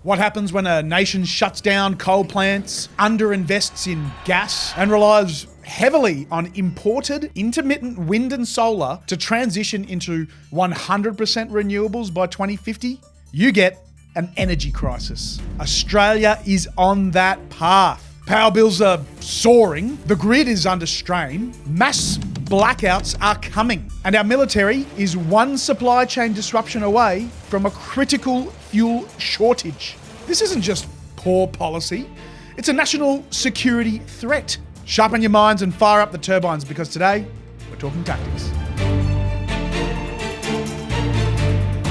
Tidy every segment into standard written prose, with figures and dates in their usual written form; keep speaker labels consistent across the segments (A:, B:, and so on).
A: What happens when a nation shuts down coal plants, underinvests in gas, and relies heavily on imported intermittent wind and solar to transition into 100% renewables by 2050? You get an energy crisis. Australia is on that path. Power bills are soaring, the grid is under strain, mass blackouts are coming, and our military is one supply chain disruption away from a critical fuel shortage. This isn't just poor policy, it's a national security threat. Sharpen your minds and fire up the turbines, because today we're talking tactics.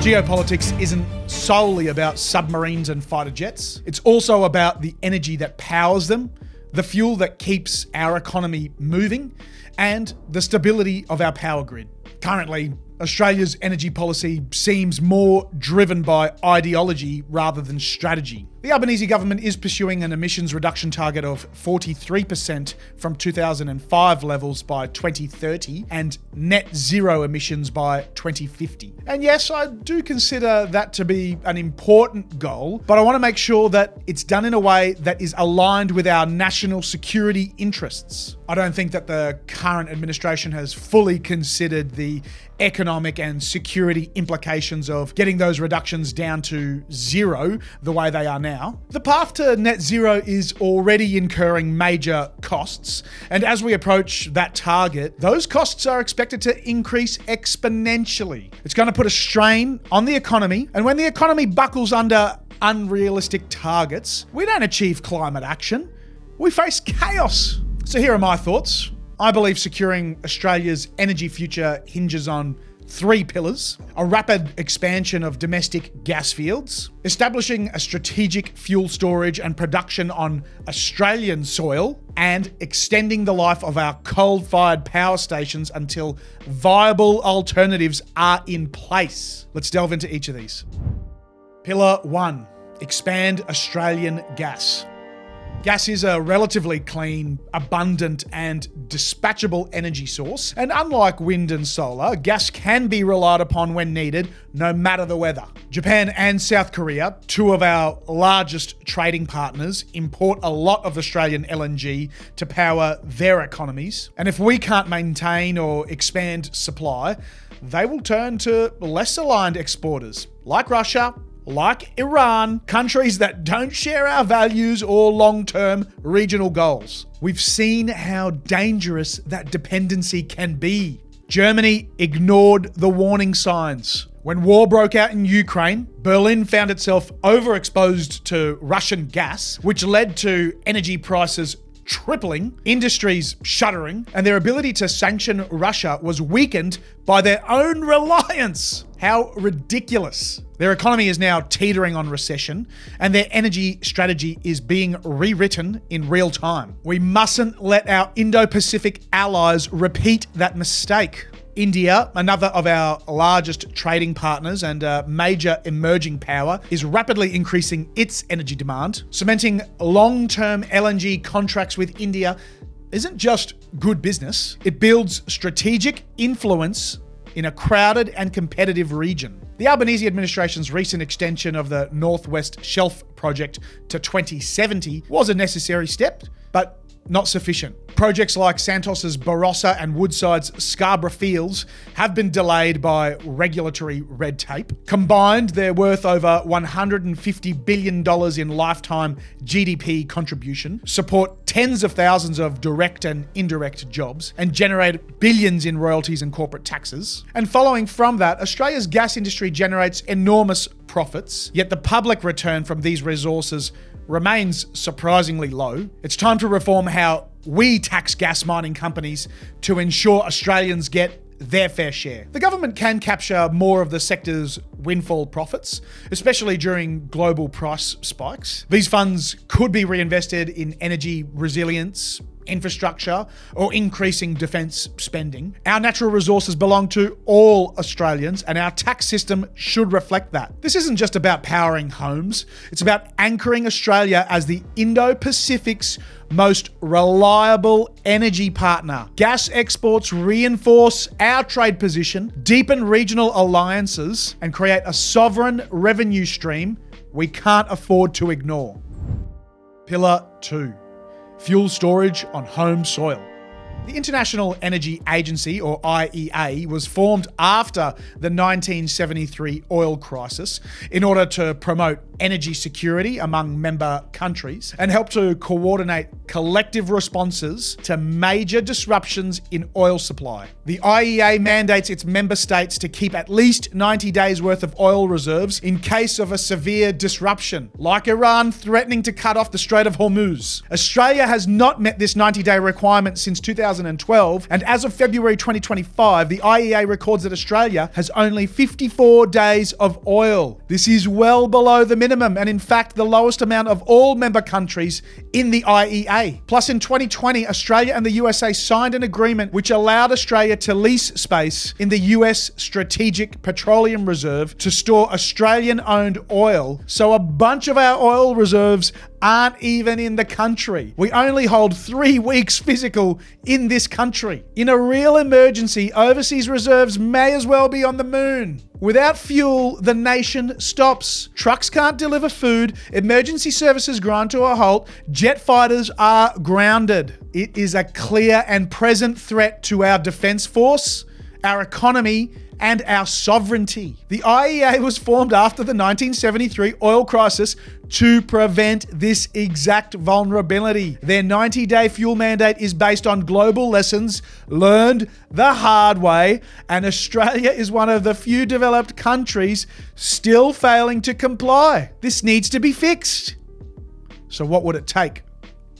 A: Geopolitics isn't solely about submarines and fighter jets. It's also about the energy that powers them, the fuel that keeps our economy moving, and the stability of our power grid. Currently, Australia's energy policy seems more driven by ideology rather than strategy. The Albanese government is pursuing an emissions reduction target of 43% from 2005 levels by 2030 and net zero emissions by 2050. And yes, I do consider that to be an important goal, but I want to make sure that it's done in a way that is aligned with our national security interests. I don't think that the current administration has fully considered the economic and security implications of getting those reductions down to zero the way they are now. The path to net zero is already incurring major costs, and as we approach that target, those costs are expected to increase exponentially. It's going to put a strain on the economy, and when the economy buckles under unrealistic targets, we don't achieve climate action, we face chaos. So here are my thoughts. I believe securing Australia's energy future hinges on three pillars: a rapid expansion of domestic gas fields, establishing a strategic fuel storage and production on Australian soil, and extending the life of our coal-fired power stations until viable alternatives are in place. Let's delve into each of these. Pillar 1, expand Australian gas. Gas is a relatively clean, abundant, and dispatchable energy source, and unlike wind and solar, gas can be relied upon when needed, no matter the weather. Japan and South Korea, two of our largest trading partners, import a lot of Australian LNG to power their economies, and if we can't maintain or expand supply, they will turn to less aligned exporters, like Russia, like Iran, countries that don't share our values or long-term regional goals. We've seen how dangerous that dependency can be. Germany ignored the warning signs. When war broke out in Ukraine, Berlin found itself overexposed to Russian gas, which led to energy prices tripling, industries shuttering, and their ability to sanction Russia was weakened by their own reliance. How ridiculous. Their economy is now teetering on recession, and their energy strategy is being rewritten in real time. We mustn't let our Indo-Pacific allies repeat that mistake. India, another of our largest trading partners and a major emerging power, is rapidly increasing its energy demand. Cementing long-term LNG contracts with India isn't just good business, it builds strategic influence in a crowded and competitive region. The Albanese administration's recent extension of the Northwest Shelf project to 2070 was a necessary step, but not sufficient. Projects like Santos's Barossa and Woodside's Scarborough fields have been delayed by regulatory red tape. Combined, they're worth over $150 billion in lifetime GDP contribution, support tens of thousands of direct and indirect jobs, and generate billions in royalties and corporate taxes. And following from that, Australia's gas industry generates enormous profits, yet the public return from these resources remains surprisingly low. It's time to reform how we tax gas mining companies to ensure Australians get their fair share. The government can capture more of the sector's windfall profits, especially during global price spikes. These funds could be reinvested in energy resilience, infrastructure, or increasing defence spending. Our natural resources belong to all Australians, and our tax system should reflect that. This isn't just about powering homes, it's about anchoring Australia as the Indo-Pacific's most reliable energy partner. Gas exports reinforce our trade position, deepen regional alliances, and create a sovereign revenue stream we can't afford to ignore. Pillar 2. Fuel storage on home soil. The International Energy Agency, or IEA, was formed after the 1973 oil crisis in order to promote energy security among member countries and help to coordinate collective responses to major disruptions in oil supply. The IEA mandates its member states to keep at least 90 days worth of oil reserves in case of a severe disruption, like Iran threatening to cut off the Strait of Hormuz. Australia has not met this 90-day requirement since 2012, and as of February 2025, the IEA records that Australia has only 54 days of oil. This is well below the minimum, and in fact the lowest amount of all member countries in the IEA. Plus, in 2020, Australia and the USA signed an agreement which allowed Australia to lease space in the US Strategic Petroleum Reserve to store Australian-owned oil, so a bunch of our oil reserves aren't even in the country. We only hold 3 weeks physical in this country. In a real emergency, overseas reserves may as well be on the moon. Without fuel, the nation stops. Trucks can't deliver food, emergency services grind to a halt, jet fighters are grounded. It is a clear and present threat to our defense force, our economy, and our sovereignty. The IEA was formed after the 1973 oil crisis to prevent this exact vulnerability. Their 90-day fuel mandate is based on global lessons learned the hard way, and Australia is one of the few developed countries still failing to comply. This needs to be fixed. So what would it take?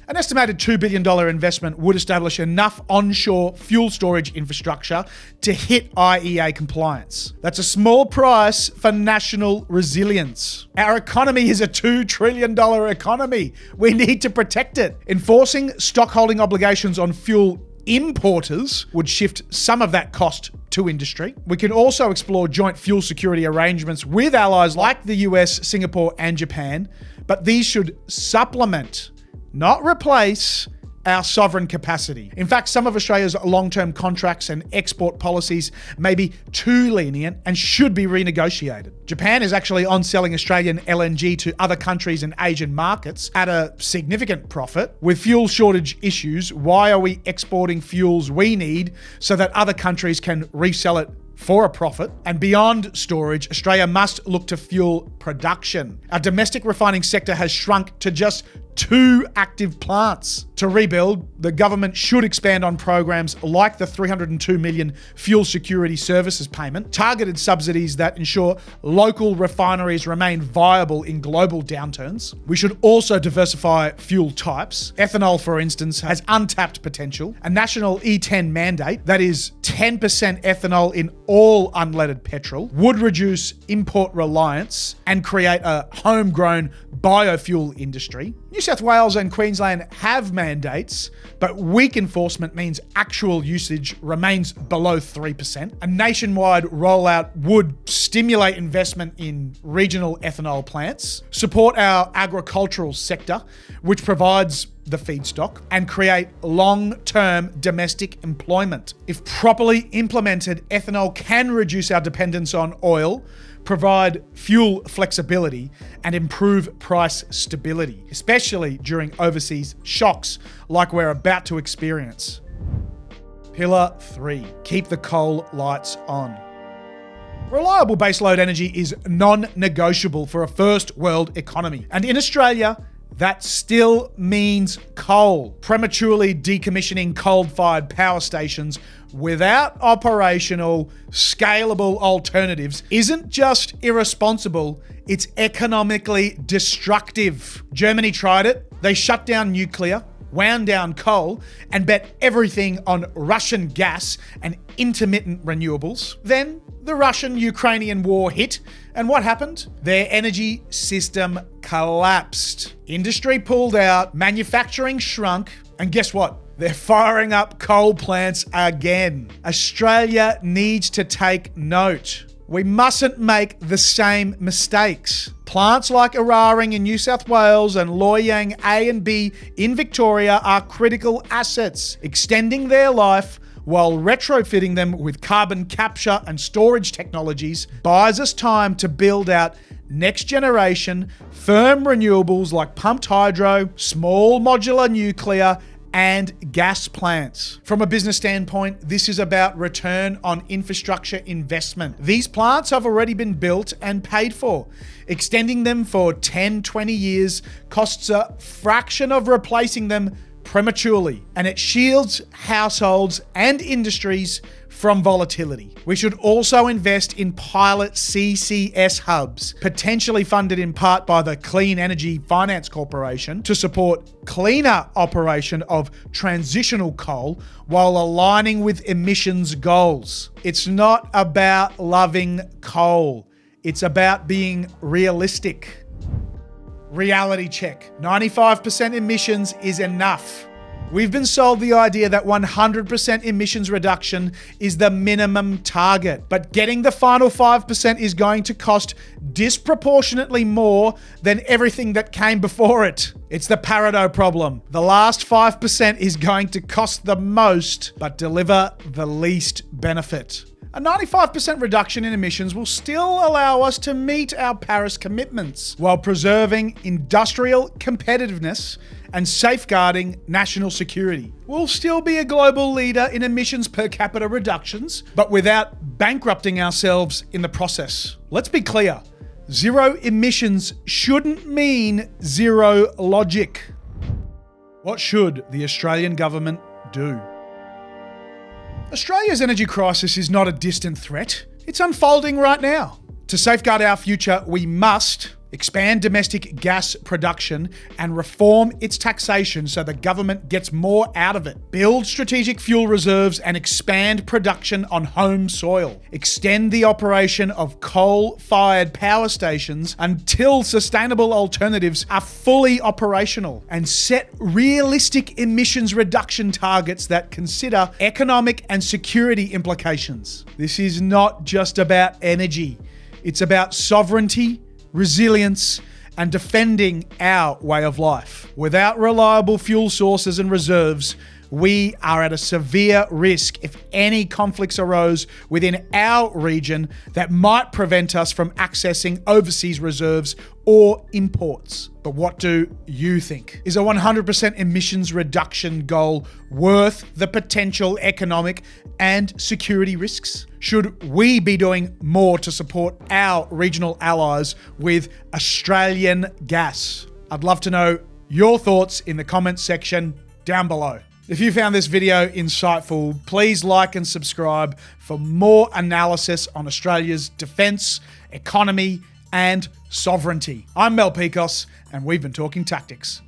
A: An estimated $2 billion investment would establish enough onshore fuel storage infrastructure to hit IEA compliance. That's a small price for national resilience. Our economy is a $2 trillion economy. We need to protect it. Enforcing stockholding obligations on fuel importers would shift some of that cost to industry. We can also explore joint fuel security arrangements with allies like the US, Singapore, and Japan, but these should supplement, not replace, our sovereign capacity. In fact, some of Australia's long-term contracts and export policies may be too lenient and should be renegotiated. Japan is actually on selling Australian LNG to other countries and Asian markets at a significant profit. With fuel shortage issues, why are we exporting fuels we need so that other countries can resell it for a profit? And beyond storage, Australia must look to fuel production. Our domestic refining sector has shrunk to just 2 active plants. To rebuild, the government should expand on programs like the $302 million Fuel Security Services payment, targeted subsidies that ensure local refineries remain viable in global downturns. We should also diversify fuel types. Ethanol, for instance, has untapped potential. A national E10 mandate, that is 10% ethanol in all unleaded petrol, would reduce import reliance and create a homegrown biofuel industry. New South Wales and Queensland have mandates, but weak enforcement means actual usage remains below 3%. A nationwide rollout would stimulate investment in regional ethanol plants, support our agricultural sector, which provides the feedstock, and create long-term domestic employment. If properly implemented, ethanol can reduce our dependence on oil, provide fuel flexibility, and improve price stability, especially during overseas shocks like we're about to experience. Pillar 3, keep the coal lights on. Reliable baseload energy is non-negotiable for a first world economy. And in Australia, that still means coal. Prematurely decommissioning coal-fired power stations without operational, scalable alternatives isn't just irresponsible, it's economically destructive. Germany tried it. They shut down nuclear, wound down coal, and bet everything on Russian gas and intermittent renewables. Then the Russian-Ukrainian war hit, and what happened? Their energy system collapsed. Industry pulled out, manufacturing shrunk, and guess what? They're firing up coal plants again. Australia needs to take note. We mustn't make the same mistakes. Plants like Eraring in New South Wales and Loy Yang A and B in Victoria are critical assets. Extending their life while retrofitting them with carbon capture and storage technologies buys us time to build out next generation, firm renewables like pumped hydro, small modular nuclear, and gas plants. From a business standpoint, this is about return on infrastructure investment. These plants have already been built and paid for. Extending them for 10, 20 years costs a fraction of replacing them prematurely, and it shields households and industries from volatility. We should also invest in pilot CCS hubs, potentially funded in part by the Clean Energy Finance Corporation, to support cleaner operation of transitional coal while aligning with emissions goals. It's not about loving coal. It's about being realistic. Reality check. 95% emissions is enough. We've been sold the idea that 100% emissions reduction is the minimum target, but getting the final 5% is going to cost disproportionately more than everything that came before it. It's the Pareto problem. The last 5% is going to cost the most, but deliver the least benefit. A 95% reduction in emissions will still allow us to meet our Paris commitments while preserving industrial competitiveness and safeguarding national security. We'll still be a global leader in emissions per capita reductions, but without bankrupting ourselves in the process. Let's be clear, zero emissions shouldn't mean zero logic. What should the Australian government do? Australia's energy crisis is not a distant threat. It's unfolding right now. To safeguard our future, we must expand domestic gas production and reform its taxation so the government gets more out of it. Build strategic fuel reserves and expand production on home soil. Extend the operation of coal-fired power stations until sustainable alternatives are fully operational. And set realistic emissions reduction targets that consider economic and security implications. This is not just about energy. It's about sovereignty, resilience, and defending our way of life. Without reliable fuel sources and reserves, we are at a severe risk if any conflicts arose within our region that might prevent us from accessing overseas reserves or imports. But what do you think? Is a 100% emissions reduction goal worth the potential economic and security risks? Should we be doing more to support our regional allies with Australian gas? I'd love to know your thoughts in the comments section down below. If you found this video insightful, please like and subscribe for more analysis on Australia's defence, economy, and sovereignty. I'm Pikos, and we've been talking tactics.